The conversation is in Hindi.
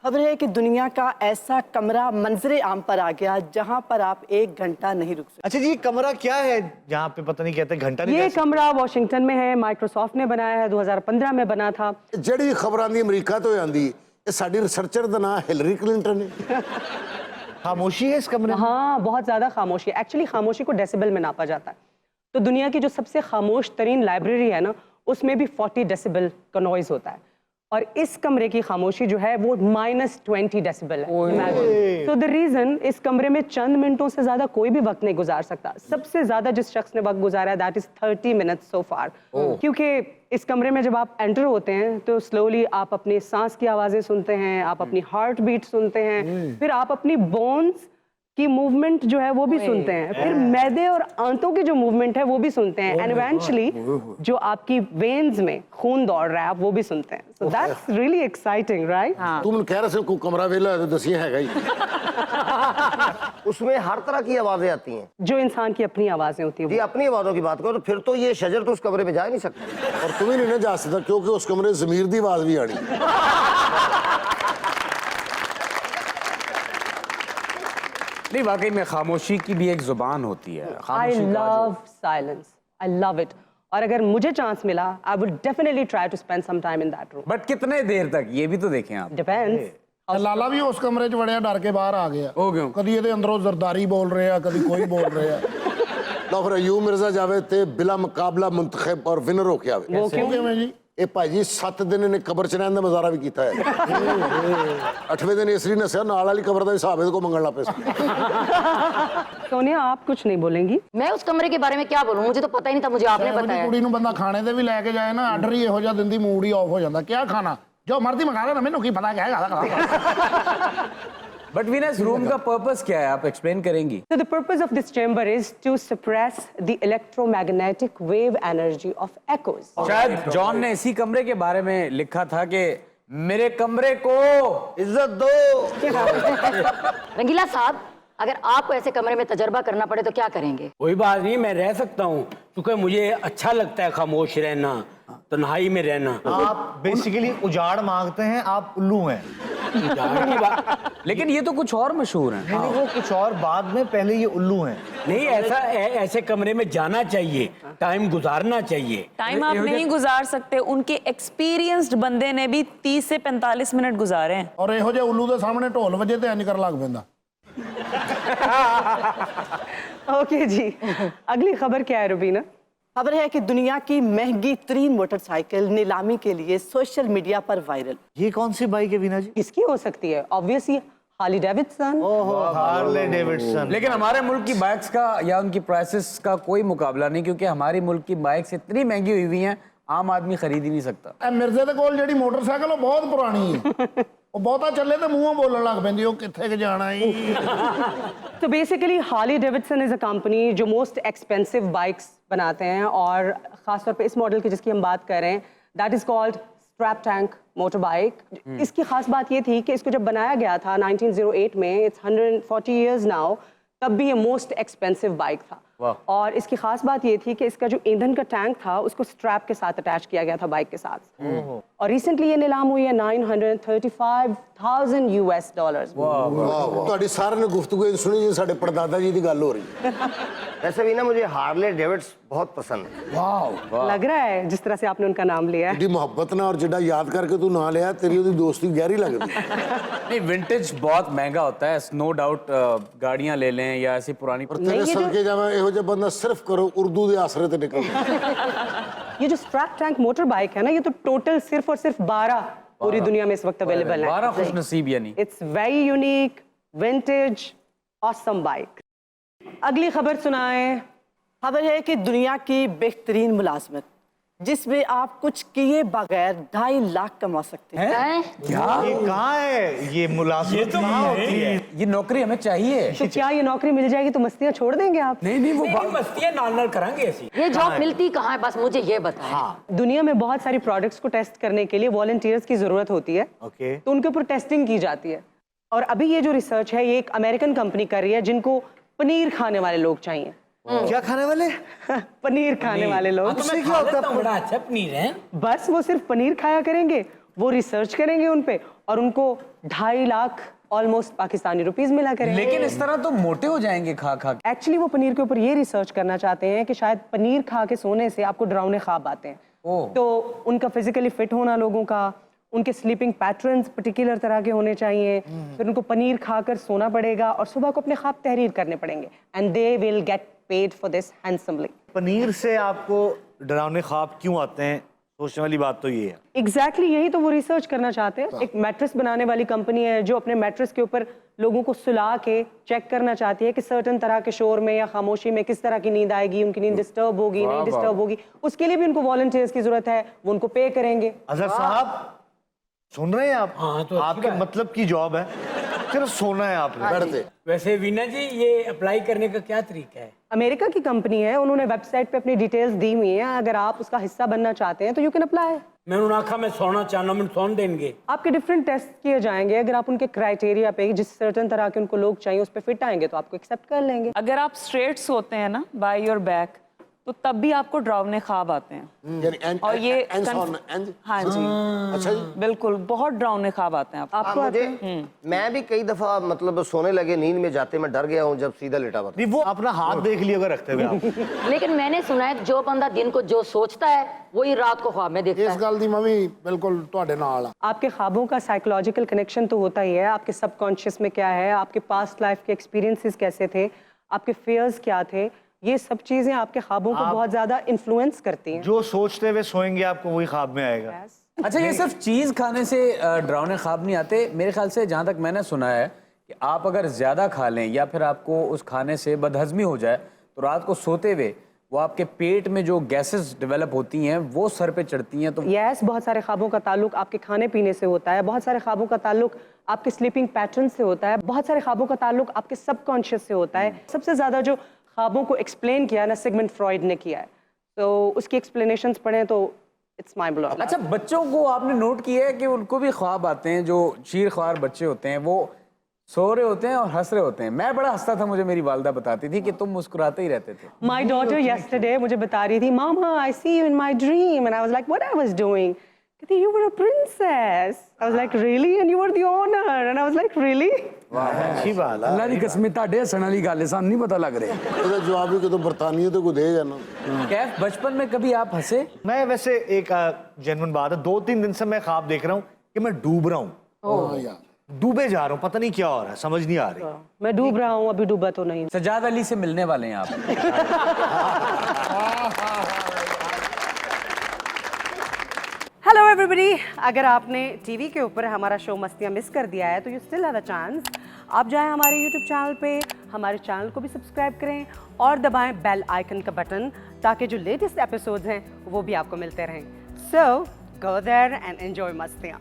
खबर है कि दुनिया का ऐसा कमरा मंजरे आम पर आ गया जहां पर आप 1 घंटा नहीं रुक सकते। अच्छा जी, ये कमरा क्या है जहाँ पे पता नहीं कहते घंटा नहीं ये रह सकते? कमरा वॉशिंगटन में है, माइक्रोसॉफ्ट ने बनाया है, 2015 में बना था। ਜਿਹੜੀ ਖਬਰ ਆਂਦੀ ਅਮਰੀਕਾ ਤੋਂ ਆਂਦੀ ਇਹ ਸਾਡੀ ਰਿਸਰਚਰ ਦਾ ਨਾਮ ਹਿਲਰੀ ਕਲਿੰਟਨ है। खामोशी है इस कमरे में? हाँ, बहुत ज्यादा खामोशी है। एक्चुअली खामोशी को डेसिबल में नापा जाता है। तो दुनिया की जो सबसे खामोश तरीन लाइब्रेरी है ना, उसमें भी 40 डेसिबल का नॉइज होता है और इस कमरे की खामोशी जो है वो -20 डेसिबल है। तो द रीजन, इस कमरे में चंद मिनटों से ज्यादा कोई भी वक्त नहीं गुजार सकता। सबसे ज्यादा जिस शख्स ने वक्त गुजारा है दैट इज 30 मिनट्स सो फार। क्योंकि इस कमरे में जब आप एंटर होते हैं तो स्लोली आप अपनी सांस की आवाजें सुनते हैं, आप अपनी हार्ट बीट सुनते हैं, फिर आप अपनी बोन्स की मूवमेंट जो है वो भी सुनते हैं, फिर मैदे और आंतों की जो मूवमेंट है वो भी सुनते हैं, एंड इवेंचुअली जो आपकी वेन्स में खून दौड़ रहा है आप वो भी सुनते हैं। So that's really exciting, right? ਤੂੰ ਮੈਨੂੰ ਕਹਿ ਰਿਹਾ ਸੀ ਕੋਈ ਕਮਰਾ ਵੇਲਾ ਹੈ ਤਾਂ ਦਸੀਏ ਹੈਗਾ ਹੀ। उसमें हर तरह की आवाजें आती हैं। जो इंसान की अपनी आवाजें होती जी, हैं। अपनी आवाजों की बात करो तो फिर तो ये शजर तो उस कमरे में जा ही नहीं सकता। और तू भी नहीं ना जा सकता क्योंकि उस कमरे ज़मीर की आवाज भी आनी। नहीं, वाकई में खामोशी की भी एक जुबान होती है। आई खामोशी का love silence, I love it. और अगर मुझे चांस मिला I would definitely try to spend some time in that room. But कितने देर तक, ये भी तो देखें आप। डिपेंड्स। ਲਾਲਾ ਵੀ ਉਸ ਕਮਰੇ 'ਚ ਵੜਿਆ ਡਰ ਕੇ ਬਾਹਰ ਆ ਗਿਆ। ਉਹ ਕਿਉਂ? ਕਦੀ ਇਹਦੇ ਅੰਦਰੋਂ ਜ਼ਰਦਾਰੀ ਬੋਲ ਰਹੇ ਆ, ਕਦੀ ਕੋਈ ਬੋਲ ਰਹੇ ਆ। ਲਓ ਫਿਰ ਅਯੂਬ ਮਿਰਜ਼ਾ ਜਾਵੇ ਤੇ ਬਿਲਾ ਮੁਕਾਬਲਾ ਮੁੰਤਖਬ ਔਰ ਵਿਨਰ ਹੋ ਕੇ ਆਵੇ। वो क्यों? ਕਿਵੇਂ ਜੀ? ਇਹ ਭਾਜੀ 7 ਦਿਨ ਇਹਨੇ ਕਬਰ 'ਚ ਰਹਿਣ ਦਾ ਮਜ਼ਾਰਾ ਵੀ ਕੀਤਾ ਹੈ। 8ਵੇਂ ਦਿਨ ਇਸਰੀ ਨਸਿਆ ਨਾਲ ਵਾਲੀ ਕਬਰ ਦਾ ਹਿਸਾਬ ਇਹਦੇ ਕੋਲ ਮੰਗਣ ਲੱਗ ਪਏ ਸੀ। सोनिया, आप कुछ नहीं बोलेंगी? मैं उस कमरे के बारे में क्या बोलूं, मुझे तो पता ही नहीं था, मुझे आपने ਇਹੋ ਜਿਹੀ बताया। ਕੁੜੀ ਨੂੰ ਬੰਦਾ ਖਾਣੇ ਤੇ ਵੀ ਲੈ ਕੇ ਜਾਏ ਨਾ, ਆਰਡਰ ਹੀ ਇਹੋ ਜਿਹਾ ਦਿੰਦੀ, ਮੂਡ ਹੀ ਆਫ ਹੋ ਜਾਂਦਾ। ਕਿਆ ਖਾਣਾ? ਜੋ ਮਰਜ਼ੀ ਮੰਗਾ ਲੈਣਾ, ਮੈਨੂੰ ਕੀ ਪਤਾ ਕਿਆ ਹੈਗਾ। बट वीनस, रूम का पर्पस क्या है, आप एक्सप्लेन करेंगी? So the purpose of this chamber is to suppress the electromagnetic wave energy of echoes. शायद जॉन ने इसी कमरे के बारे में लिखा था कि मेरे कमरे को इज्जत दो। रंगीला साहब, अगर आपको ऐसे कमरे में तजर्बा करना पड़े तो क्या करेंगे? कोई बात नहीं, मैं रह सकता हूँ क्योंकि मुझे अच्छा लगता है खामोश रहना, तन्हाई में रहना। आप बेसिकली उजाड़ मांगते हैं, आप उल्लू हैं। की बात लेकिन ये तो कुछ और मशहूर है। नहीं, वो कुछ और, बाद में पहले ये उल्लू हैं। नहीं, ऐसे कमरे में जाना चाहिए, टाइम गुजारना चाहिए। टाइम आप नहीं गुजार सकते, उनके एक्सपीरियंस्ड बंदे ने भी 30 से 45 मिनट गुजारे हैं। ਔਰ ਇਹੋ ਜਿਹੇ ਉੱਲੂ ਦੇ ਸਾਹਮਣੇ ਢੋਲ ਵਜੇ ਤੇ ਇੰਜ ਕਰ ਲੱਗ ਪੈਂਦਾ। ओके जी, अगली खबर क्या है रुबीना? खबर है कि दुनिया की महंगी तरीन मोटरसाइकिल नीलामी के लिए सोशल मीडिया पर वायरल। ये कौन सी बाइक है वीना जी? किसकी हो सकती है? Obviously Harley Davidson. Harley Davidson. लेकिन हमारे मुल्क की बाइक्स का या उनकी प्राइसेस का कोई मुकाबला नहीं, क्योंकि हमारी मुल्क की बाइक्स इतनी महंगी हुई हुई हैं, आम आदमी खरीद ही नहीं सकता। ਇਹ ਮਿਰਜ਼ੇ ਦੇ ਕੋਲ ਜਿਹੜੀ ਮੋਟਰਸਾਈਕਲ ਉਹ ਬਹੁਤ ਪੁਰਾਣੀ ਹੈ। ਉਹ ਬਹੁਤਾ ਚੱਲੇ ਤੇ ਮੂੰਹੋਂ ਬੋਲਣ ਲੱਗ ਪੈਂਦੀ, ਉਹ ਕਿੱਥੇ ਕਿ ਜਾਣਾ ਈ। तो basically Harley Davidson is a company जो मोस्ट एक्सपेंसिव बाइक्स बनाते हैं, और खासतौर पे इस मॉडल की जिसकी हम बात कर रहे हैं that is called strap tank motor bike. इसकी खास बात ये थी कि इसको जब बनाया गया था 1908 में, इट्स 140 इयर्स नाउ, तब भी ये मोस्ट एक्सपेंसिव बाइक था। और इसकी खास बात ये थी कि इसका जो ईंधन का टैंक था उसको स्ट्रैप के साथ अटैच किया गया था बाइक के साथ। और रिसेंटली ये नीलाम हुई है $935,000 US। ਤੁਹਾਡੀ ਸਾਰਿਆਂ ਨੇ ਗੁਫ਼ਤਗੂ ਇਹ ਸੁਣੀ ਜੀ ਸਾਡੇ ਪੜਦਾਦਾ ਜੀ ਦੀ ਗੱਲ ਹੋ ਰਹੀ ਹੈ। वैसे भी ना मुझे हार्ले डेविड्स बहुत पसंद है। लग रहा है जिस तरह से आपने उनका नाम लिया है। ਜਿੱਡੀ ਮੁਹੱਬਤ ਨਾਲ ਔਰ ਜਿੱਡਾ ਯਾਦ ਕਰਕੇ ਤੂੰ ਨਾਂ ਲਿਆ ਤੇਰੀ ਉਹਦੀ ਦੋਸਤੀ ਗਹਿਰੀ ਲੱਗਦੀ। नहीं, विंटेज बहुत महंगा होता है, नो डाउट। गाड़ियां ले लें या ऐसी पुरानी। ਔਰ ਤੇਰੇ ਸਦਕੇ ਜਾਵਾਂ ਇਹੋ ਜਿਹਾ ਬੰਦਾ सिर्फ करो उर्दू के आसरे ते निकल। ये जो स्ट्रैप टैंक मोटर बाइक है ना, ये तो टोटल सिर्फ और सिर्फ 12 पूरी दुनिया में इस वक्त अवेलेबल है। 12 खुश नसीब यानी। It's very unique, vintage, awesome bike. अगली खबर सुनाएं। खबर है कि दुनिया की बेहतरीन मुलाजमत जिसमें आप कुछ किए बगैर 2.5 लाख कमा सकते हैं। क्या? ये कहाँ है? ये मुलाजिमत कहाँ होती है? ये नौकरी हमें चाहिए। तो क्या ये नौकरी मिल जाएगी तो मस्तियां छोड़ देंगे आप? नहीं नहीं, वो मस्तियां नाल करांगे ऐसी। ये जॉब मिलती कहाँ है, बस मुझे ये बताएं। दुनिया में बहुत सारी प्रोडक्ट्स को टेस्ट करने के लिए वॉलंटियर्स की जरूरत होती है। ओके। तो उनके ऊपर टेस्टिंग की जाती है, और अभी ये जो रिसर्च है ये एक अमेरिकन कंपनी कर रही है जिनको पनीर खाने वाले लोग चाहिए। क्या खाने वाले? पनीर खाने वाले लोग। उससे क्या होता है? बड़ा अच्छा पनीर है। बस वो सिर्फ पनीर खाया करेंगे, वो रिसर्च करेंगे उन पे, और उनको 2.5 लाख ऑलमोस्ट पाकिस्तानी रुपीस मिला करें। लेकिन इस तरह तो मोटे हो जाएंगे खा खा के। एक्चुअली वो पनीर के ऊपर ये रिसर्च करना चाहते हैं कि शायद पनीर खा के सोने से आपको डरावने ख्वाब आते हैं। ओह। तो उनका फिजिकली फिट होना, लोगों का उनके स्लीपिंग पैटर्न्स पर्टिकुलर तरह के होने चाहिए, फिर उनको पनीर खाकर सोना पड़ेगा और सुबह को अपने ख्वाब तहरीर करने पड़ेंगे, and they will get paid for this handsomely. Paneer से आपको डरावने ख्वाब क्यों आते हैं? सोचने वाली बात तो ये है। एग्जैक्टली यही तो वो रिसर्च करना चाहते हैं। एक मैट्रेस बनाने वाली कंपनी है जो अपने मैट्रेस के ऊपर लोगों को सुला के चेक करना चाहती है कि सर्टन तरह के शोर में या खामोशी में किस तरह की नींद आएगी, उनकी नींद डिस्टर्ब होगी नहीं डिस्टर्ब होगी। उसके लिए भी उनको वॉलंटियर्स की जरूरत है, वो उनको पे करेंगे। अजहर साहब सुन रहे हैं आप? हाँ, तो आपके मतलब की जॉब है, सिर्फ सोना है आपने। बैठते वैसे वीना जी, ये अप्लाई करने का क्या तरीका है? अमेरिका की कंपनी है, उन्होंने वेबसाइट पे अपनी डिटेल्स दी हुई हैं। अगर आप उसका हिस्सा बनना चाहते हैं तो यू कैन अप्लाई। मैं उन्होंने आखा मैं सोना चाहना, मैं सोन देंगे। आपके डिफरेंट टेस्ट किए जाएंगे, अगर आप उनके क्राइटेरिया पे जिस सर्टन तरह के उनको लोग चाहिए उस पर फिट आएंगे तो आपको एक्सेप्ट कर लेंगे। अगर आप स्ट्रेट सोते हैं ना बाय योर बैक, तो तब भी आपको डरावने ख्वाब आते हैं। यानी और ये हाँ जी, अच्छा जी। बिल्कुल बहुत डरावने ख्वाब आते हैं आपको। मुझे मैं भी कई दफा मतलब सोने लगे नींद में जाते मैं डर गया हूँ जब सीधा लेटा हुआ था। नहीं, वो अपना हाथ देख लिया अगर रखते हुए आप। लेकिन मैंने सुना है जो बंदा दिन को जो सोचता है वही रात को ख्वाब में देखता इस है। गल दी मैं भी बिल्कुल ਤੁਹਾਡੇ ਨਾਲ ਆ। आपके ख्वाबों का साइकोलॉजिकल कनेक्शन तो होता ही है, आपके सबकॉन्शियस में क्या है, आपके पास्ट लाइफ के एक्सपीरियंसेस कैसे थे, आपके फियर्स क्या थे, ये सब चीजें आपके ख्वाबों को बहुत ज्यादा इन्फ्लुएंस करती हैं। जो सोचते हुए सोएंगे आपको वही ख्वाब में आएगा। अच्छा, ये सिर्फ चीज़ खाने से डरावने ख्वाब नहीं आते। मेरे ख्याल से जहाँ तक मैंने सुना है कि आप अगर ज़्यादा खा लें या फिर आपको उस खाने से बदहजमी हो जाए तो रात को सोते हुए वो आपके पेट में जो गैसेस डेवलप होती हैं वो सर पे चढ़ती हैं। तो यस, बहुत सारे ख्वाबों का ताल्लुक आपके खाने पीने से होता है, बहुत सारे ख्वाबों का ताल्लुक आपके स्लीपिंग पैटर्न से होता है, बहुत सारे ख्वाबों का ताल्लुक आपके सबकॉन्शियस से होता है। सबसे ज़्यादा जो ख्वाबों को एक्सप्लेन किया ना सिगमंड फ्रॉइड ने किया है, तो उसकी एक्सप्लेनेशंस पढ़ें तो इट्स माइंड ब्लोइंग। अच्छा, बच्चों को आपने नोट किया है कि उनको भी ख्वाब आते हैं? जो शीर ख्वार बच्चे होते हैं वो सो रहे होते हैं और हंस रहे होते हैं। मैं बड़ा हंसता था, मुझे मेरी वालदा बताती थी कि तुम मुस्कुराते ही रहते थे। माई डॉटर yesterday मुझे बता रही थी, mama I see you in my dream, and I was like what I was doing. कहती you were a princess। I was like really, and you were the owner, and I was like really। अच्छी बात है। अल्लाह दी कसम ताड़े हसण वाली गल है, सानू नहीं पता लग रहा। ਇਹਦਾ ਜਵਾਬ ਵੀ ਕਿਤੋਂ ਬਰਤਾਨੀਆ ਤੋਂ ਕੋਈ ਦੇ ਜਾਣਾ। कैफ, बचपन में कभी आप हंसे? मैं वैसे एक जेन्युइन बात है, 2-3 दिन से मैं ख्वाब देख रहा हूँ कि मैं डूब रहा हूँ, हाँ यार डूबे जा रहा हूँ, पता नहीं क्या हो रहा है, समझ नहीं आ रही। मैं डूब रहा हूँ, अभी डूबा तो नहीं। सजाद अली से मिलने वाले हैं आप। हेलो एवरीबॉडी, अगर आपने टीवी के ऊपर हमारा शो मस्तियाँ मिस कर दिया है तो you still have a chance. आप जाएं हमारे यूट्यूब चैनल पे, हमारे चैनल को भी सब्सक्राइब करें और दबाएं बेल आइकन का बटन, ताकि जो लेटेस्ट एपिसोड्स हैं वो भी आपको मिलते रहें। सो गो देयर एंड एंजॉय मस्तियाँ।